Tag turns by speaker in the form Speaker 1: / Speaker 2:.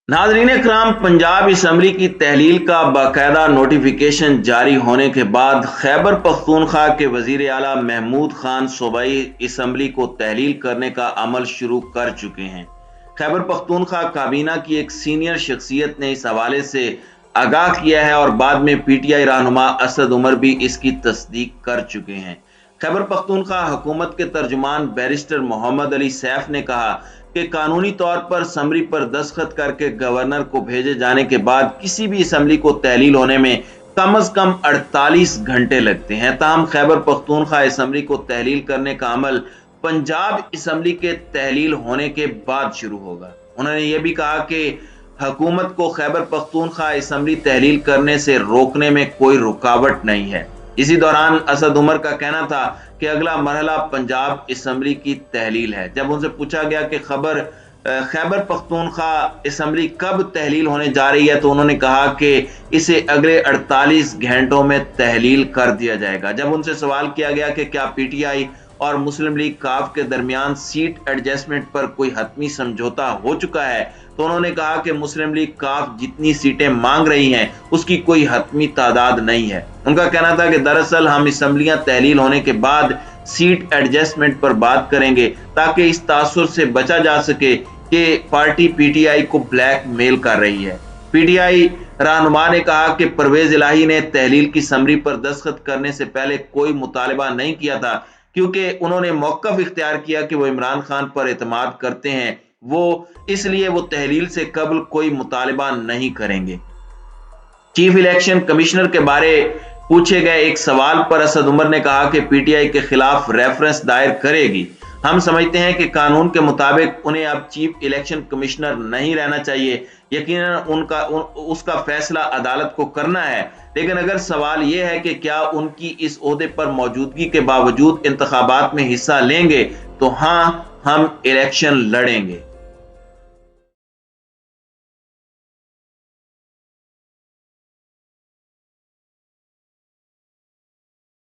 Speaker 1: नाज़रीन इकराम, पंजाब असम्बली की तहलील का बाकायदा नोटिफिकेशन जारी होने के बाद खैबर पख्तूनख्वा के वज़ीर आला महमूद खान सूबाई असम्बली को तहलील करने का अमल शुरू कर चुके हैं। खैबर पख्तूनख्वा काबीना की एक सीनियर शख्सियत ने इस हवाले से आगाह किया है और बाद में पीटीआई रहनुमा असद उमर भी इसकी तस्दीक कर चुके हैं। खैबर पख्तूनख्वा हुकूमत के तर्जुमान बैरिस्टर मोहम्मद अली सैफ ने कहा कि कानूनी तौर पर समरी पर दस्तखत करके गवर्नर को भेजे जाने के बाद किसी भी असम्बली को तहलील होने में कम अज कम 48 घंटे लगते हैं। ताहम खैबर पख्तूनख्वा असम्बली को तहलील करने का अमल पंजाब असम्बली के तहलील होने के बाद शुरू होगा। उन्होंने ये भी कहा कि हुकूमत को खैबर पख्तूनख्वा असम्बली तहलील करने से रोकने में कोई रुकावट नहीं है। इसी दौरान असद उमर का कहना था कि अगला मरहला पंजाब असम्बली की तहलील है। जब उनसे पूछा गया कि खैबर पख्तूनख्वा असम्बली कब तहलील होने जा रही है तो उन्होंने कहा कि इसे अगले 48 घंटों में तहलील कर दिया जाएगा। जब उनसे सवाल किया गया कि क्या पीटीआई और मुस्लिम लीग काफ के दरमियान सीट एडजस्टमेंट पर कोई हतमी समझौता हो चुका है तो उन्होंने कहा कि मुस्लिम लीग काफ जितनी सीटें मांग रही हैं उसकी कोई हतमी तादाद नहीं है। उनका कहना था कि दरअसल हम असम्बलियां तहलील होने के बाद सीट एडजस्टमेंट पर बात करेंगे ताकि इस तासुर से बचा जा सके कि पार्टी पीटीआई को ब्लैक मेल कर रही है। पीटीआई रहनुमा ने कहा कि परवेज इलाही ने तहलील की समरी पर दस्तखत करने से पहले कोई मुतालबा नहीं किया था क्योंकि उन्होंने मौक़िफ़ इख्तियार किया कि वो इमरान खान पर एतमाद करते हैं, इसलिए वो तहलील से कबल कोई मुतालबा नहीं करेंगे। चीफ इलेक्शन कमिश्नर के बारे पूछे गए एक सवाल पर असद उमर ने कहा कि पीटीआई के खिलाफ रेफरेंस दायर करेगी। हम समझते हैं कि कानून के मुताबिक उन्हें अब चीफ इलेक्शन कमिश्नर नहीं रहना चाहिए। यकीनन उसका फैसला अदालत को करना है, लेकिन अगर सवाल यह है कि क्या उनकी इस ओहदे पर मौजूदगी के बावजूद इंतखाबात में हिस्सा लेंगे तो हाँ, हम इलेक्शन लड़ेंगे।